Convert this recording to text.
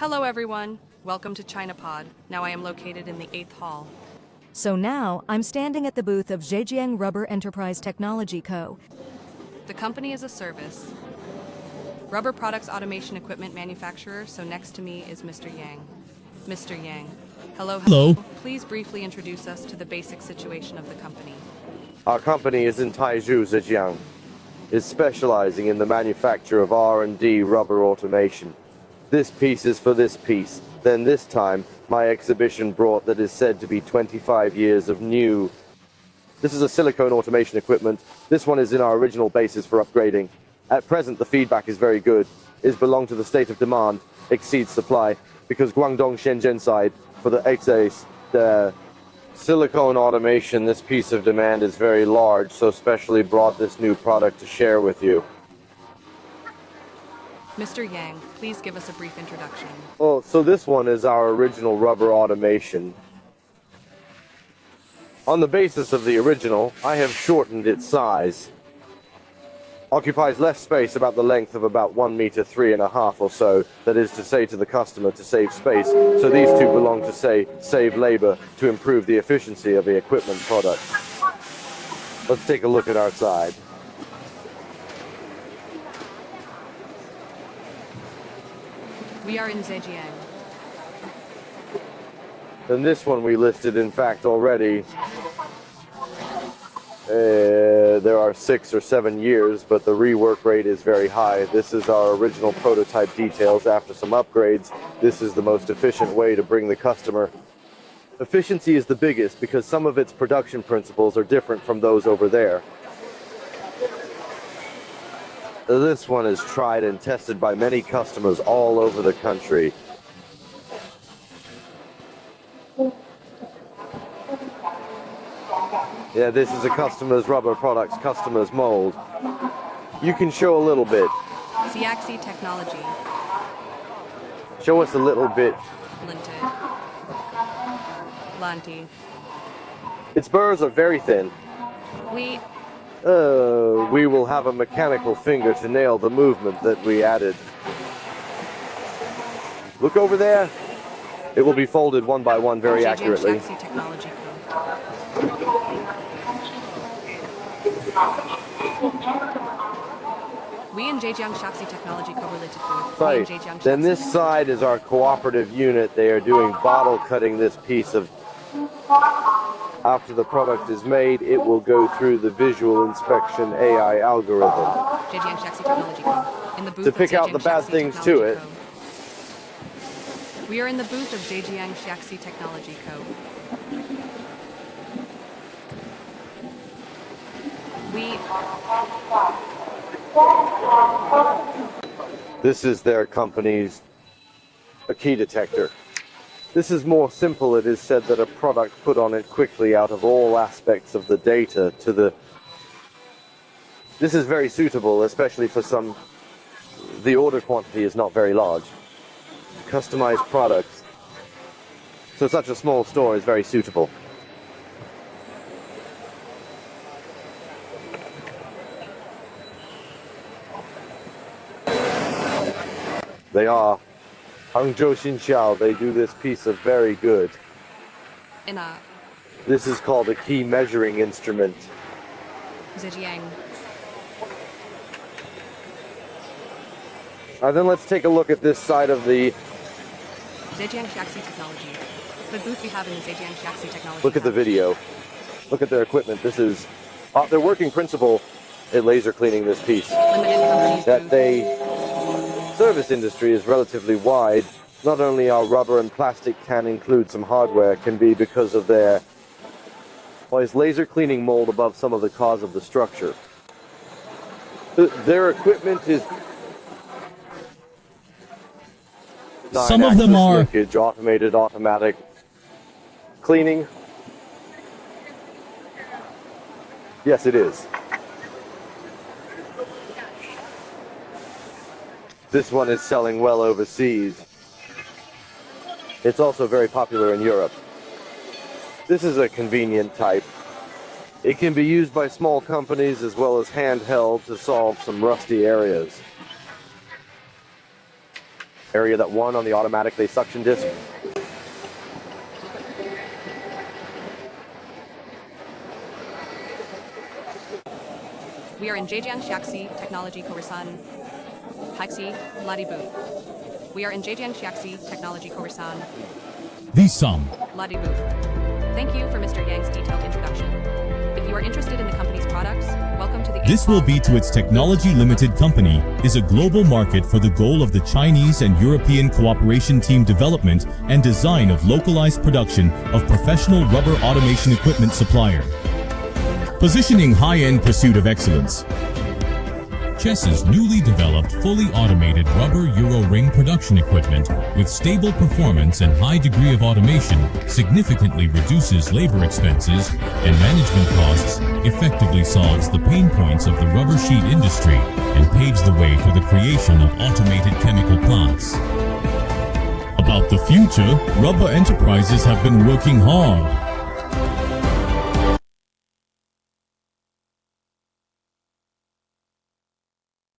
Hello everyone, welcome to CHINAPLAS. Now I am located in the 8th hall. So now, I'm standing at the booth of ZHEJIANG Rubber Enterprise Technology Co. The company is a service. Rubber products automation equipment manufacturer, so next to me is Mr. Yang. Mr. Yang, hello. Please briefly introduce us to the basic situation of the company. Our company is in Taizhou, Zhejiang. Is specializing in the manufacture of R&D rubber automation. This piece is for this piece. Then this time, my exhibition brought that is said to be 25 years of new. This is a silicone automation equipment. This one is in our original basis for upgrading. At present, the feedback is very good. Is belong to the state of demand, exceeds supply, because Guangdong Shenzhen side, for the XAs, the silicone automation, this piece of demand is very large, so specially brought this new product to share with you. Mr. Yang, please give us a brief introduction. Oh, so this one is our original rubber automation. On the basis of the original, I have shortened its size. Occupies less space, about the length of about 1 meter 3.5 or so, that is to say to the customer to save space. So these two belong to say save labor to improve the efficiency of the equipment product. Let's take a look at our side. We are in ZHEJIANG. Then this one we listed in fact already. There are 6 or 7 years, but the rework rate is very high. This is our original prototype details. After some upgrades, this is the most efficient way to bring the customer. Efficiency is the biggest because some of its production principles are different from those over there. This one is tried and tested by many customers all over the country. Yeah, this is a customer's rubber products, customer's mold. You can show a little bit. ZHEJIANG technology. Show us a little bit. Linted. Lanti. Its burrs are very thin. We will have a mechanical finger to nail the movement that we added. Look over there. It will be folded one by one very accurately. ZHEJIANG technology. We in ZHEJIANG XIANQQI technology co-related with. Right. Then this side is our cooperative unit. They are doing bottle cutting this piece of. After the product is made, it will go through the visual inspection AI algorithm ZHEJIANG XIANQQI technology co. In the booth to pick out the bad XIANQQI things to it. We are in the booth of ZHEJIANG XIANQQI technology co. This is their company's a key detector. This is more simple. It is said that a product put on it quickly out of all aspects of the data to the. This is very suitable, especially for some. The order quantity is not very large. Customized products. So such a small store is very suitable. They are Hangzhou Xinxiao. They do this piece of very good. This is called a key measuring instrument. ZHEJIANG. Then let's take a look at this side of the. ZHEJIANG XIANQQI technology. The booth we have in ZHEJIANG XIANQQI technology. Look at the video. Look at their equipment. This is their working principle in laser cleaning this piece. That they. Service industry is relatively wide. Not only our rubber and plastic can include some hardware, can be because of their laser cleaning mold above some of the cause of the structure. Their equipment is some of them are linkage, automated, automatic cleaning. Yes, it is. This one is selling well overseas. It's also very popular in Europe. This is a convenient type. It can be used by small companies as well as handheld to solve some rusty areas. area that won on the automatically suction disc. We are in ZHEJIANG XIANGQI Technology Koresan Haixi Ladi booth. We are in ZHEJIANG XIANGQI Technology Koresan The sum. Ladi booth. Thank you for Mr. Yang's detailed introduction. If you are interested in the company's products, welcome to the This will be to its Technology Limited Company is a global market for the goal of the Chinese and European cooperation team development and design of localized production of professional rubber automation equipment supplier. Positioning high-end pursuit of excellence. Chess's newly developed fully automated rubber Euro ring production equipment with stable performance and high degree of automation significantly reduces labor expenses and management costs, effectively solves the pain points of the rubber sheet industry, and paves the way for the creation of automated chemical plants. About the future, rubber enterprises have been working hard.